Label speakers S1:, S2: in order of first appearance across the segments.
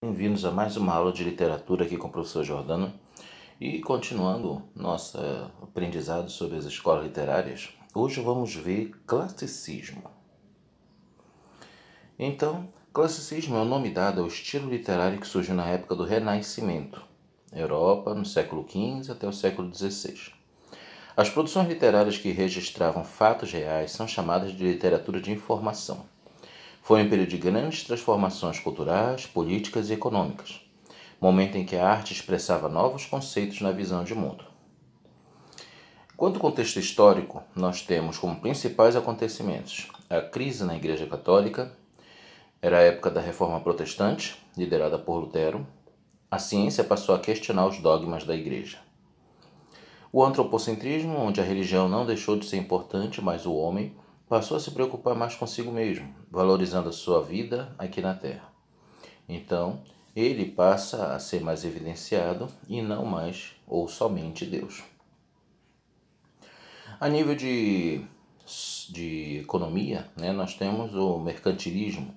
S1: Bem-vindos a mais uma aula de literatura aqui com o professor Jordano e continuando nosso aprendizado sobre as escolas literárias, hoje vamos ver classicismo. Então, classicismo é o nome dado ao estilo literário que surgiu na época do Renascimento, Europa, no século XV até o século XVI. As produções literárias que registravam fatos reais são chamadas de literatura de informação. Foi um período de grandes transformações culturais, políticas e econômicas, momento em que a arte expressava novos conceitos na visão de mundo. Quanto ao contexto histórico, nós temos como principais acontecimentos a crise na Igreja Católica, era a época da Reforma Protestante, liderada por Lutero. A ciência passou a questionar os dogmas da Igreja. O antropocentrismo, onde a religião não deixou de ser importante, mas o homem passou a se preocupar mais consigo mesmo, valorizando a sua vida aqui na Terra. Então, ele passa a ser mais evidenciado e não mais ou somente Deus. A nível de economia, nós temos o mercantilismo,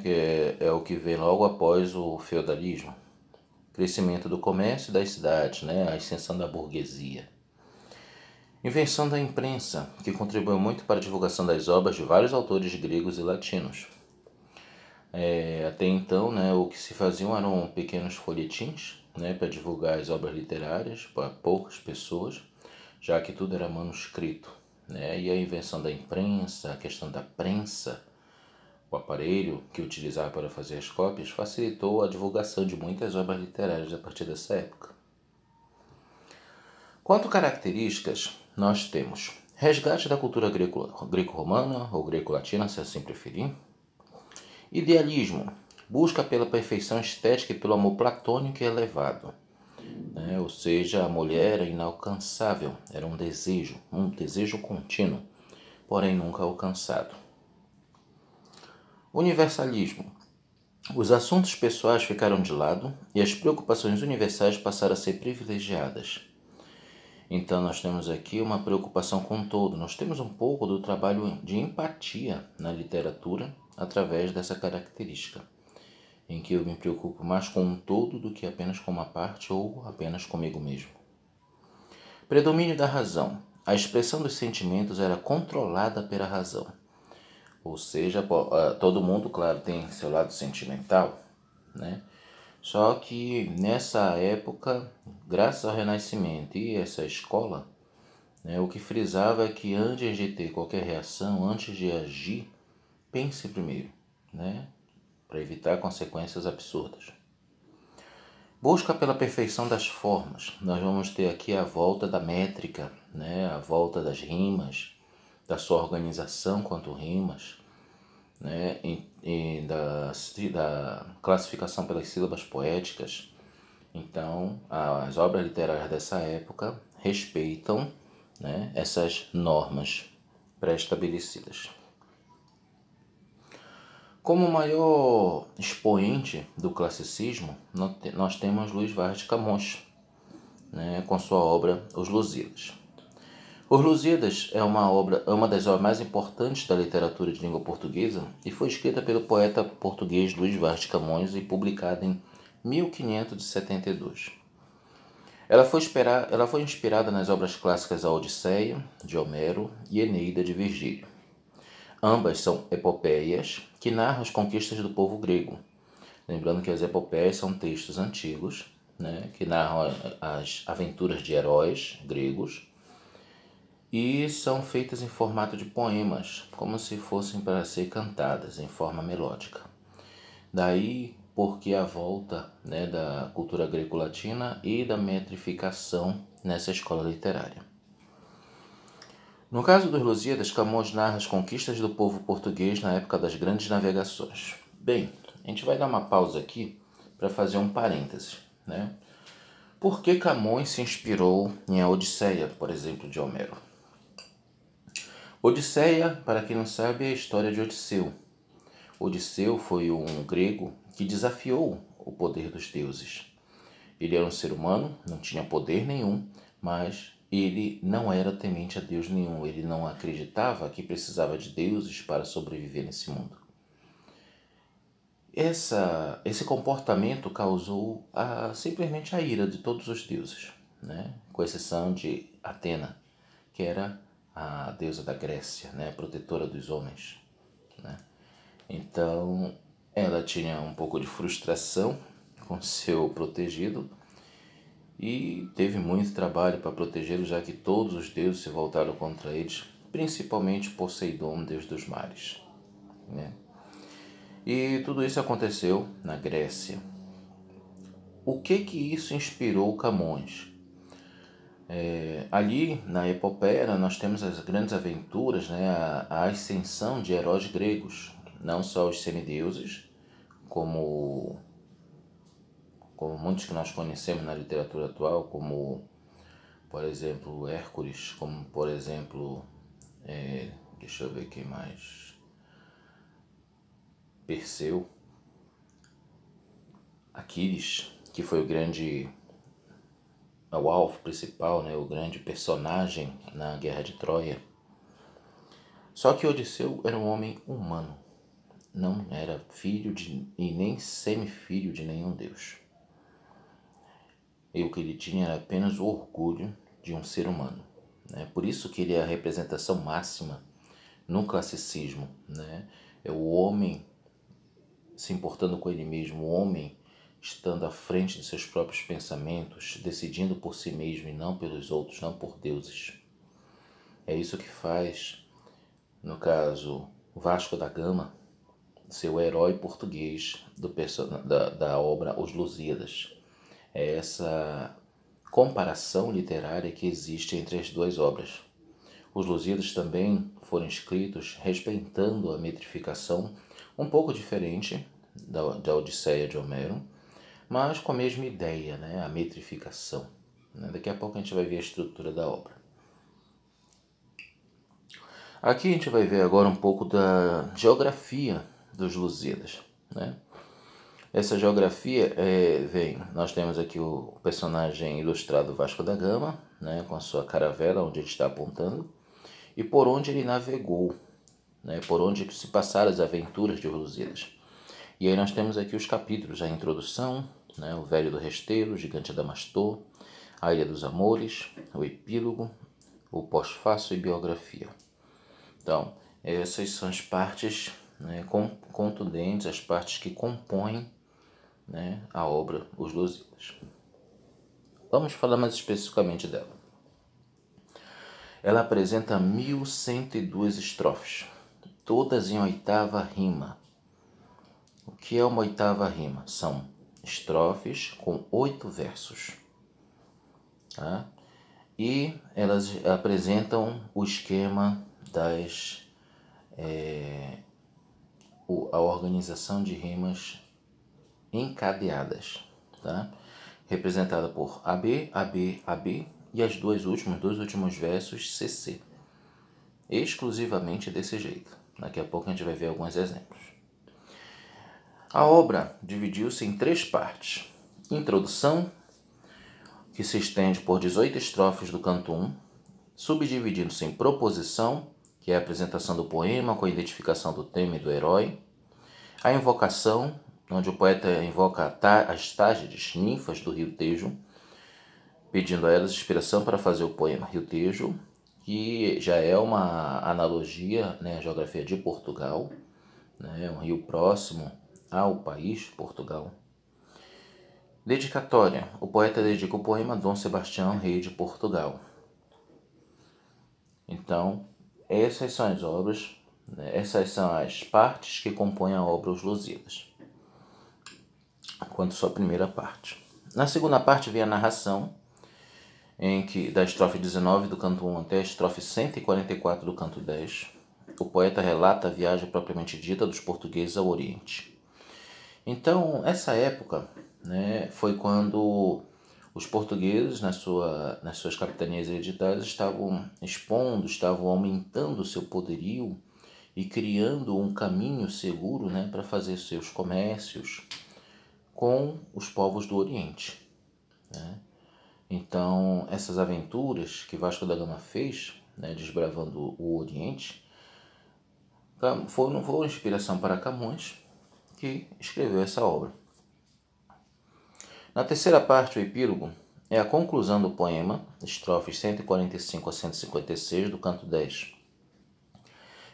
S1: que é o que vem logo após o feudalismo. Crescimento do comércio e das cidades, a ascensão da burguesia. Invenção da imprensa, que contribuiu muito para a divulgação das obras de vários autores gregos e latinos. Até então, o que se faziam eram pequenos folhetins, para divulgar as obras literárias para poucas pessoas, já que tudo era manuscrito. E a invenção da imprensa, a questão da prensa, o aparelho que utilizava para fazer as cópias, facilitou a divulgação de muitas obras literárias a partir dessa época. Quanto a características, nós temos resgate da cultura greco-romana ou greco-latina, se assim preferir. Idealismo, busca pela perfeição estética e pelo amor platônico e elevado. Ou seja, a mulher era inalcançável, era um desejo contínuo, porém nunca alcançado. Universalismo, os assuntos pessoais ficaram de lado e as preocupações universais passaram a ser privilegiadas. Então nós temos aqui uma preocupação com o todo, nós temos um pouco do trabalho de empatia na literatura através dessa característica, em que eu me preocupo mais com um todo do que apenas com uma parte ou apenas comigo mesmo. Predomínio da razão. A expressão dos sentimentos era controlada pela razão. Ou seja, todo mundo, claro, tem seu lado sentimental, Só que nessa época, graças ao Renascimento e essa escola, o que frisava é que antes de ter qualquer reação, antes de agir, pense primeiro, para evitar consequências absurdas. Busca pela perfeição das formas. Nós vamos ter aqui a volta da métrica, a volta das rimas, da sua organização quanto rimas, e da classificação pelas sílabas poéticas. Então, as obras literárias dessa época respeitam essas normas pré-estabelecidas. Como maior expoente do classicismo, nós temos Luís Vaz de Camões, com sua obra Os Lusíadas. Os Lusíadas é uma das obras mais importantes da literatura de língua portuguesa e foi escrita pelo poeta português Luís Vaz de Camões e publicada em 1572. Ela foi inspirada nas obras clássicas A Odisseia, de Homero, e Eneida, de Virgílio. Ambas são epopeias que narram as conquistas do povo grego. Lembrando que as epopeias são textos antigos, que narram as aventuras de heróis gregos e são feitas em formato de poemas, como se fossem para ser cantadas em forma melódica. Daí porque a volta da cultura greco-latina e da metrificação nessa escola literária. No caso dos Lusíadas, Camões narra as conquistas do povo português na época das grandes navegações. Bem, a gente vai dar uma pausa aqui para fazer um parênteses. Por que Camões se inspirou em A Odisseia, por exemplo, de Homero? Odisseia, para quem não sabe, é a história de Odisseu. Odisseu foi um grego que desafiou o poder dos deuses. Ele era um ser humano, não tinha poder nenhum, mas ele não era temente a Deus nenhum. Ele não acreditava que precisava de deuses para sobreviver nesse mundo. Esse comportamento causou simplesmente a ira de todos os deuses, né? Com exceção de Atena, que era a deusa da Grécia, né? Protetora dos homens, né? Então, ela tinha um pouco de frustração com seu protegido e teve muito trabalho para protegê-lo, já que todos os deuses se voltaram contra eles, principalmente Poseidon, deus dos mares, né? E tudo isso aconteceu na Grécia. O que isso inspirou Camões? Ali na epopeia nós temos as grandes aventuras, né, a ascensão de heróis gregos, não só os semideuses, como muitos que nós conhecemos na literatura atual, como por exemplo Hércules, como por exemplo, deixa eu ver quem mais, Perseu, Aquiles, que foi o alvo principal, né, o grande personagem na Guerra de Troia. Só que Odisseu era um homem humano, não era filho e nem semifilho de nenhum deus. E o que ele tinha era apenas o orgulho de um ser humano, né? Por isso que ele é a representação máxima no classicismo, né? É o homem se importando com ele mesmo, o homem estando à frente de seus próprios pensamentos, decidindo por si mesmo e não pelos outros, não por deuses. É isso que faz, no caso, Vasco da Gama ser o herói português da obra Os Lusíadas. É essa comparação literária que existe entre as duas obras. Os Lusíadas também foram escritos respeitando a metrificação, um pouco diferente da Odisseia de Homero, mas com a mesma ideia, né? A metrificação. Daqui a pouco a gente vai ver a estrutura da obra. Aqui a gente vai ver agora um pouco da geografia dos Lusíadas, né? Essa geografia nós temos aqui o personagem ilustrado Vasco da Gama, né, com a sua caravela, onde ele está apontando, e por onde ele navegou, né, por onde se passaram as aventuras de Lusíadas. E aí nós temos aqui os capítulos, a introdução, né, o Velho do Resteiro, o Gigante Adamastor, a Ilha dos Amores, o epílogo, o pós-fácio e biografia. Então, essas são as partes, né, contundentes, as partes que compõem, né, a obra Os Lusíadas. Vamos falar mais especificamente dela. Ela apresenta 1102 estrofes, todas em oitava rima. O que é uma oitava rima? São estrofes com 8 versos. Tá? E elas apresentam o esquema a organização de rimas encadeadas, tá? Representada por AB, AB, AB e as dois últimos versos CC. Exclusivamente desse jeito. Daqui a pouco a gente vai ver alguns exemplos. A obra dividiu-se em 3 partes. Introdução, que se estende por 18 estrofes do canto 1, subdividindo-se em proposição, que é a apresentação do poema com a identificação do tema e do herói. A invocação, onde o poeta invoca as Tágides, ninfas do rio Tejo, pedindo a elas inspiração para fazer o poema Rio Tejo, que já é uma analogia, né, à geografia de Portugal, né, um rio próximo ao país Portugal. Dedicatória. O poeta dedica o poema a Dom Sebastião, rei de Portugal. Então, essas são as obras, né, essas são as partes que compõem a obra Os Lusíadas, quanto sua primeira parte. Na segunda parte vem a narração, em que da estrofe 19 do canto 1 até a estrofe 144 do canto 10, o poeta relata a viagem propriamente dita dos portugueses ao Oriente. Então, essa época, né, foi quando os portugueses, nas suas capitanias hereditárias, estavam expondo, estavam aumentando o seu poderio e criando um caminho seguro, né, para fazer seus comércios com os povos do Oriente, né? Então, essas aventuras que Vasco da Gama fez, né, desbravando o Oriente, foram inspiração para Camões, que escreveu essa obra. Na terceira parte, o epílogo, é a conclusão do poema, estrofes 145 a 156 do canto 10,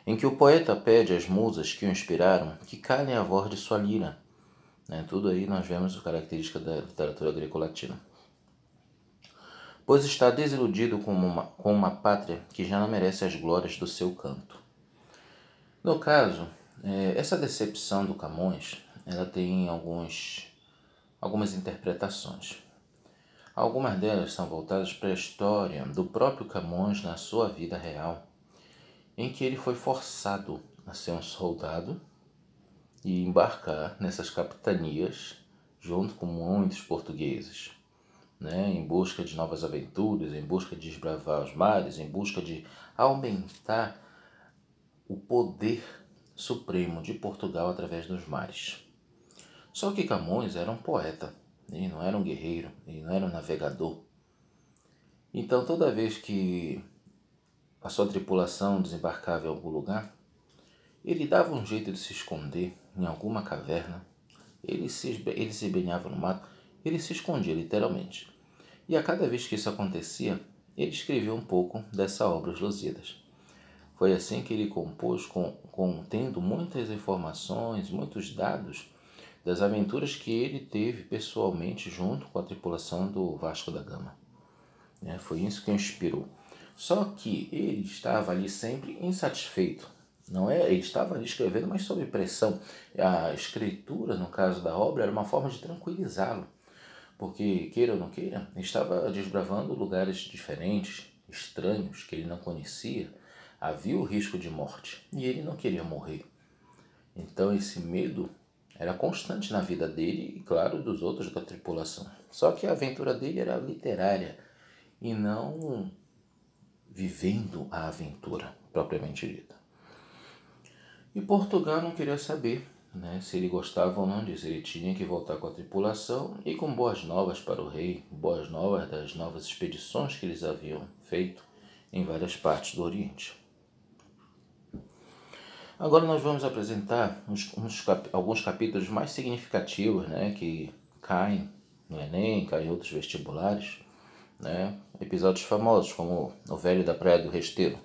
S1: em que o poeta pede às musas que o inspiraram que calem a voz de sua lira. Tudo aí nós vemos a característica da literatura greco-latina. Pois está desiludido com uma pátria que já não merece as glórias do seu canto. No caso, essa decepção do Camões, ela tem algumas interpretações. Algumas delas são voltadas para a história do próprio Camões na sua vida real, em que ele foi forçado a ser um soldado e embarcar nessas capitanias junto com muitos portugueses, em busca de novas aventuras, em busca de desbravar os mares, em busca de aumentar o poder supremo de Portugal através dos mares. Só que Camões era um poeta, ele não era um guerreiro, ele não era um navegador. Então toda vez que a sua tripulação desembarcava em algum lugar, ele dava um jeito de se esconder em alguma caverna, ele se banhava no mato, ele se escondia literalmente. E a cada vez que isso acontecia, ele escrevia um pouco dessa obra, Os Lusíadas. Foi assim que ele compôs, contendo muitas informações, muitos dados das aventuras que ele teve pessoalmente junto com a tripulação do Vasco da Gama. Foi isso que o inspirou. Só que ele estava ali sempre insatisfeito. Ele estava ali escrevendo, mas sob pressão. A escritura, no caso da obra, era uma forma de tranquilizá-lo. Porque, queira ou não queira, ele estava desbravando lugares diferentes, estranhos, que ele não conhecia. Havia o risco de morte e ele não queria morrer. Então esse medo era constante na vida dele e, claro, dos outros da tripulação. Só que a aventura dele era literária e não vivendo a aventura propriamente dita. E Portugal não queria saber se ele gostava ou não disso. Ele tinha que voltar com a tripulação e com boas novas para o rei, boas novas das novas expedições que eles haviam feito em várias partes do Oriente. Agora nós vamos apresentar alguns capítulos mais significativos, que caem no Enem, caem em outros vestibulares, episódios famosos como O Velho da Praia do Resteiro.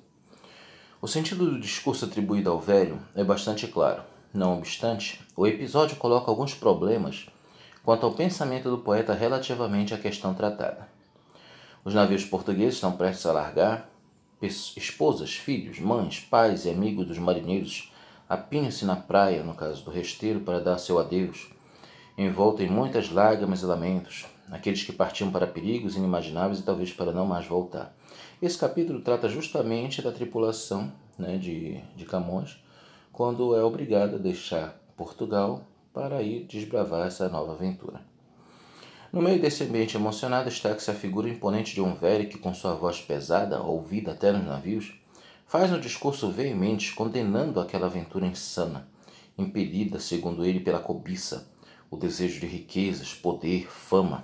S1: O sentido do discurso atribuído ao velho é bastante claro. Não obstante, o episódio coloca alguns problemas quanto ao pensamento do poeta relativamente à questão tratada. Os navios portugueses estão prestes a largar. Esposas, filhos, mães, pais e amigos dos marinheiros apinham-se na praia, no caso do Resteiro, para dar seu adeus, envolto em muitas lágrimas e lamentos, aqueles que partiam para perigos inimagináveis e talvez para não mais voltar. Esse capítulo trata justamente da tripulação de Camões, quando é obrigada a deixar Portugal para ir desbravar essa nova aventura. No meio desse ambiente emocionado destaca-se a figura imponente de um velho que, com sua voz pesada, ouvida até nos navios, faz um discurso veemente condenando aquela aventura insana, impelida, segundo ele, pela cobiça, o desejo de riquezas, poder, fama.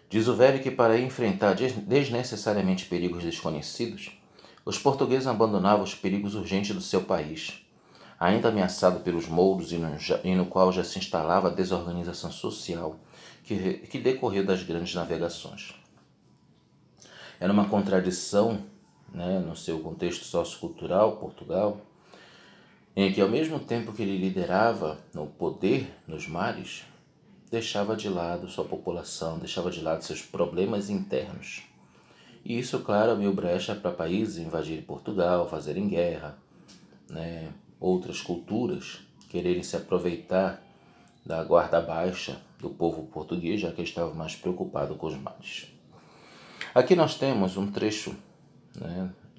S1: Diz o velho que para enfrentar desnecessariamente perigos desconhecidos, os portugueses abandonavam os perigos urgentes do seu país, ainda ameaçado pelos mouros e no qual já se instalava a desorganização social que decorreu das grandes navegações. Era uma contradição, no seu contexto sociocultural, Portugal, em que ao mesmo tempo que ele liderava no poder nos mares, deixava de lado sua população, deixava de lado seus problemas internos. E isso, claro, abriu brecha para países invadirem Portugal, fazerem guerra, outras culturas quererem se aproveitar da guarda baixa do povo português, já que eles estavam mais preocupados com os mares. Aqui nós temos um trecho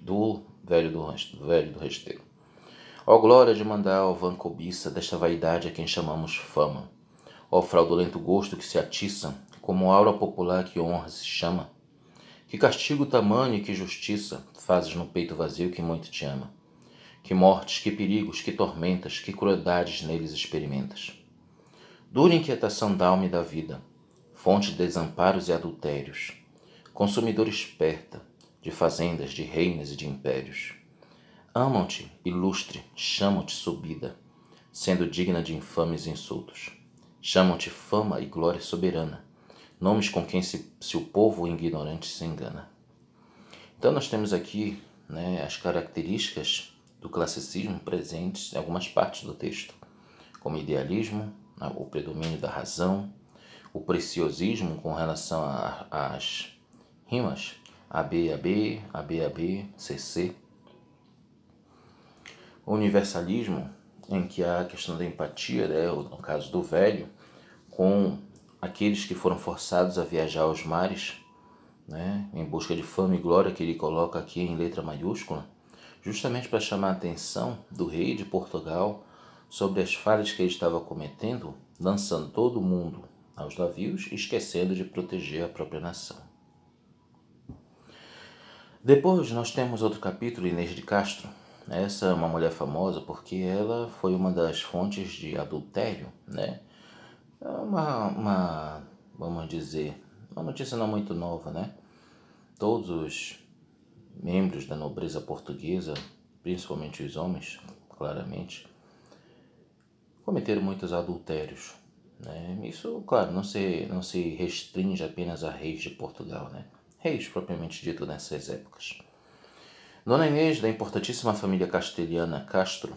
S1: do Velho do Resteiro. Ó glória de mandar, ó vã cobiça desta vaidade a quem chamamos fama, ó fraudulento gosto que se atiça, como aura popular que honra se chama, que castigo tamanho e que justiça fazes no peito vazio que muito te ama. Que mortes, que perigos, que tormentas, que crueldades neles experimentas. Dura inquietação d'alma e da vida, fonte de desamparos e adultérios, consumidor esperta de fazendas, de reinas e de impérios. Amam-te, ilustre, chamam-te subida, sendo digna de infames insultos. Chamam-te fama e glória soberana, nomes com quem se o povo ignorante se engana. Então nós temos aqui, né, as características do classicismo presentes em algumas partes do texto, como idealismo, o predomínio da razão, o preciosismo com relação às rimas, AB, AB, AB, AB, CC. O universalismo, em que há a questão da empatia, né, no caso do velho, com aqueles que foram forçados a viajar aos mares, né, em busca de fama e glória, que ele coloca aqui em letra maiúscula, justamente para chamar a atenção do rei de Portugal sobre as falhas que ele estava cometendo, lançando todo mundo aos navios, esquecendo de proteger a própria nação. Depois nós temos outro capítulo, Inês de Castro. Essa é uma mulher famosa porque ela foi uma das fontes de adultério, né? Vamos dizer, uma notícia não muito nova, né? Todos os membros da nobreza portuguesa, principalmente os homens, claramente, cometeram muitos adultérios, né? Isso, claro, não se restringe apenas a reis de Portugal, né? Reis propriamente dito nessas épocas. Dona Inês, da importantíssima família castelhana Castro,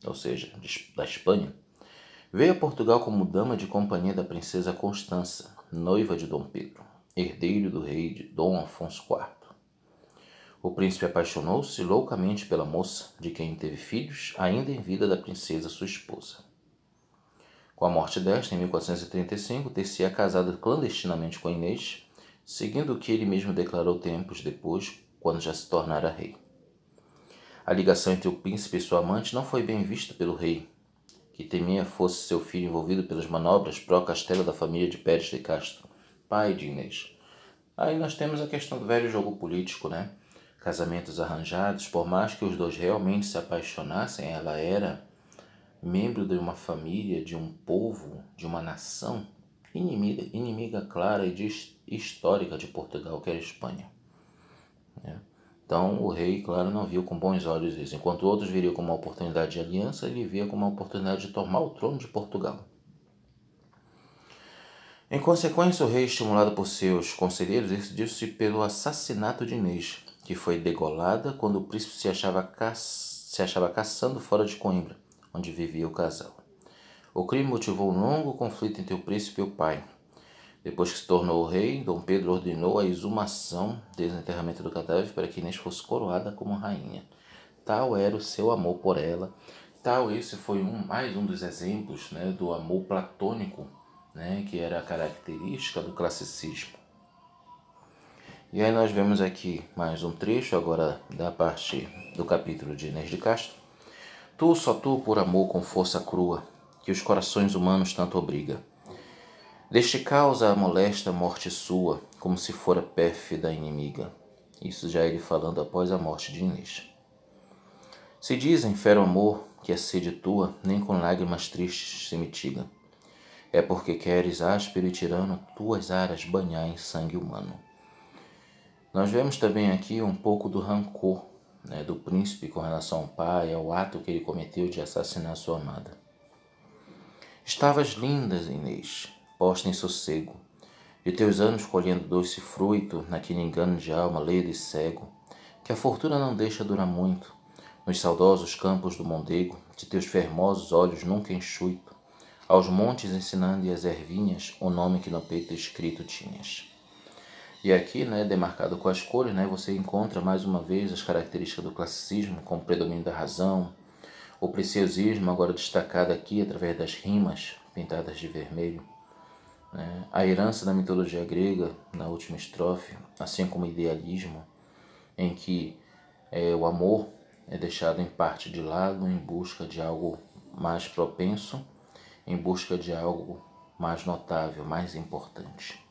S1: ou seja, da Espanha, veio a Portugal como dama de companhia da princesa Constança, noiva de Dom Pedro, herdeiro do rei Dom Afonso IV. O príncipe apaixonou-se loucamente pela moça, de quem teve filhos, ainda em vida da princesa sua esposa. Com a morte desta, em 1435, ter-se-ia casado clandestinamente com Inês, seguindo o que ele mesmo declarou tempos depois, quando já se tornara rei. A ligação entre o príncipe e sua amante não foi bem vista pelo rei, que temia fosse seu filho envolvido pelas manobras pró-castelo da família de Pérez de Castro, pai de Inês. Aí nós temos a questão do velho jogo político, né? Casamentos arranjados, por mais que os dois realmente se apaixonassem, ela era membro de uma família, de um povo, de uma nação inimiga clara e histórica de Portugal, que era a Espanha. Então o rei, claro, não viu com bons olhos isso. Enquanto outros viriam como uma oportunidade de aliança, ele via como uma oportunidade de tomar o trono de Portugal. Em consequência, o rei, estimulado por seus conselheiros, decidiu-se pelo assassinato de Inês, que foi degolada quando o príncipe se achava caçando fora de Coimbra, onde vivia o casal. O crime motivou um longo conflito entre o príncipe e o pai. Depois que se tornou rei, Dom Pedro ordenou a exumação, desenterramento do cadáver, para que Inês fosse coroada como rainha. Tal era o seu amor por ela. Esse foi mais um dos exemplos, né, do amor platônico, né, que era a característica do classicismo. E aí nós vemos aqui mais um trecho agora da parte do capítulo de Inês de Castro. Tu, só tu, por amor com força crua, que os corações humanos tanto obriga. Deste causa a molesta morte sua, como se fora pérfida inimiga. Isso já ele falando após a morte de Inês. Se dizem, fero amor, que a sede tua nem com lágrimas tristes se mitiga. É porque queres, áspero e tirano, tuas aras banhar em sangue humano. Nós vemos também aqui um pouco do rancor, né, do príncipe com relação ao pai, ao ato que ele cometeu de assassinar sua amada. Estavas linda, Inês, posta em sossego, de teus anos colhendo doce fruto, naquele engano de alma ledo e cego, que a fortuna não deixa durar muito, nos saudosos campos do Mondego, de teus fermosos olhos nunca enxuito, aos montes ensinando e às ervinhas o nome que no peito escrito tinhas. E aqui, né, demarcado com as cores, né, você encontra mais uma vez as características do classicismo, com o predomínio da razão, o preciosismo agora destacado aqui através das rimas pintadas de vermelho, né, a herança da mitologia grega na última estrofe, assim como o idealismo, em que o amor é deixado em parte de lado em busca de algo mais propenso, em busca de algo mais notável, mais importante.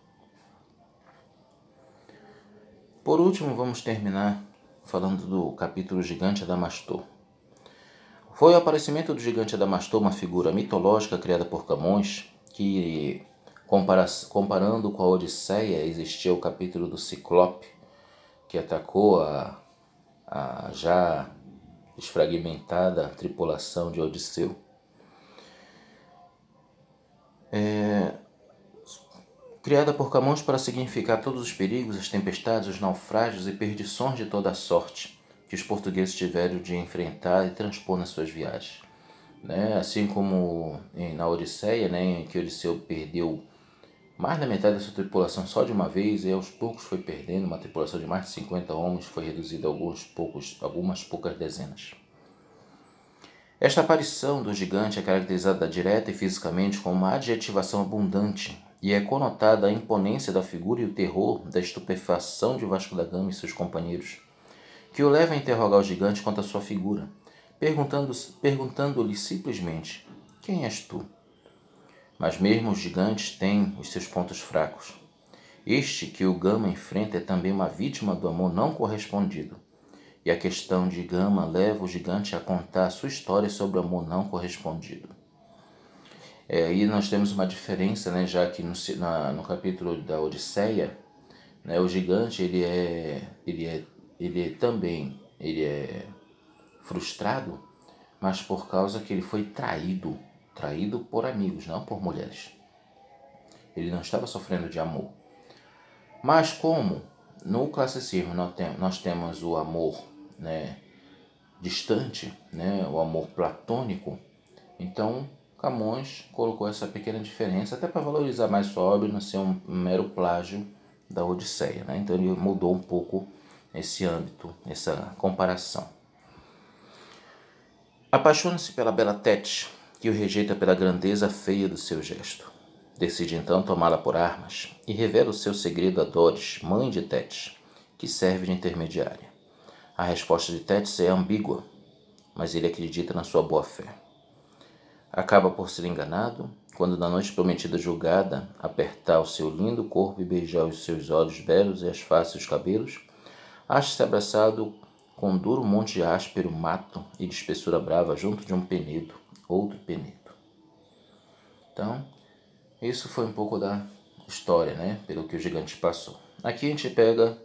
S1: Por último, vamos terminar falando do capítulo Gigante Adamastor. Foi o aparecimento do gigante Adamastor, uma figura mitológica criada por Camões, que, comparando com a Odisseia, existia o capítulo do Ciclope, que atacou a já desfragmentada tripulação de Odisseu. criada por Camões para significar todos os perigos, as tempestades, os naufrágios e perdições de toda a sorte que os portugueses tiveram de enfrentar e transpor nas suas viagens. Assim como na Odisseia, em que Odisseu perdeu mais da metade da sua tripulação só de uma vez, e aos poucos foi perdendo. Uma tripulação de mais de 50 homens foi reduzida a algumas poucas dezenas. Esta aparição do gigante é caracterizada direta e fisicamente com uma adjetivação abundante e é conotada a imponência da figura e o terror da estupefação de Vasco da Gama e seus companheiros, que o leva a interrogar o gigante quanto à sua figura, perguntando-lhe simplesmente: quem és tu? Mas mesmo os gigantes têm os seus pontos fracos. Este que o Gama enfrenta é também uma vítima do amor não correspondido. E a questão de Gama leva o gigante a contar a sua história sobre o amor não correspondido. Aí nós temos uma diferença, já que no capítulo da Odisseia, o gigante ele é frustrado, mas por causa que ele foi traído por amigos, não por mulheres. Ele não estava sofrendo de amor. Mas como no classicismo nós temos o amor distante, o amor platônico, então Camões colocou essa pequena diferença até para valorizar mais sua obra e não ser um mero plágio da Odisseia. Então ele mudou um pouco esse âmbito, essa comparação. Apaixona-se pela bela Tétis, que o rejeita pela grandeza feia do seu gesto. Decide então tomá-la por armas e revela o seu segredo a Dores, mãe de Tétis, que serve de intermediária. A resposta de Tétis é ambígua, mas ele acredita na sua boa-fé. Acaba por ser enganado quando, na noite prometida julgada, apertar o seu lindo corpo e beijar os seus olhos belos e as faces e os cabelos, acha-se abraçado com um duro monte áspero, mato e de espessura brava junto de um penedo, outro penedo. Então, isso foi um pouco da história, pelo que o gigante passou. Aqui a gente pega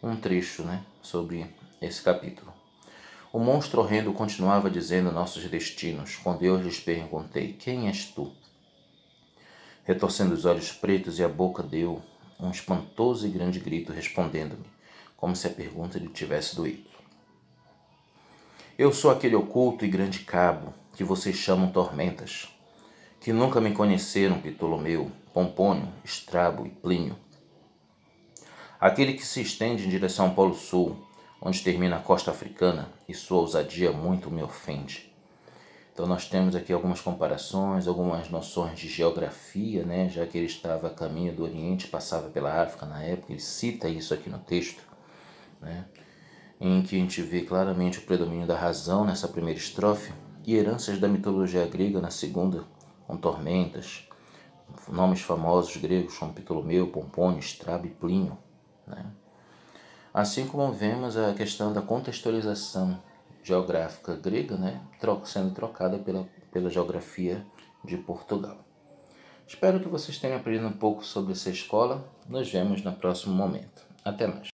S1: um trecho, sobre esse capítulo. O monstro horrendo continuava dizendo nossos destinos, quando eu lhes perguntei: quem és tu? Retorcendo os olhos pretos e a boca deu um espantoso e grande grito, respondendo-me, como se a pergunta lhe tivesse doído. Eu sou aquele oculto e grande cabo que vocês chamam tormentas, que nunca me conheceram, Ptolomeu, Pompônio, Estrabo e Plínio. Aquele que se estende em direção ao Polo Sul, onde termina a costa africana, e sua ousadia muito me ofende. Então nós temos aqui algumas comparações, algumas noções de geografia, já que ele estava a caminho do Oriente, passava pela África na época, ele cita isso aqui no texto, em que a gente vê claramente o predomínio da razão nessa primeira estrofe e heranças da mitologia grega na segunda, com tormentas, nomes famosos gregos como Ptolomeu, Pompônio, Estrabo e Plínio. Assim como vemos a questão da contextualização geográfica grega, sendo trocada pela geografia de Portugal. Espero que vocês tenham aprendido um pouco sobre essa escola. Nos vemos no próximo momento. Até mais.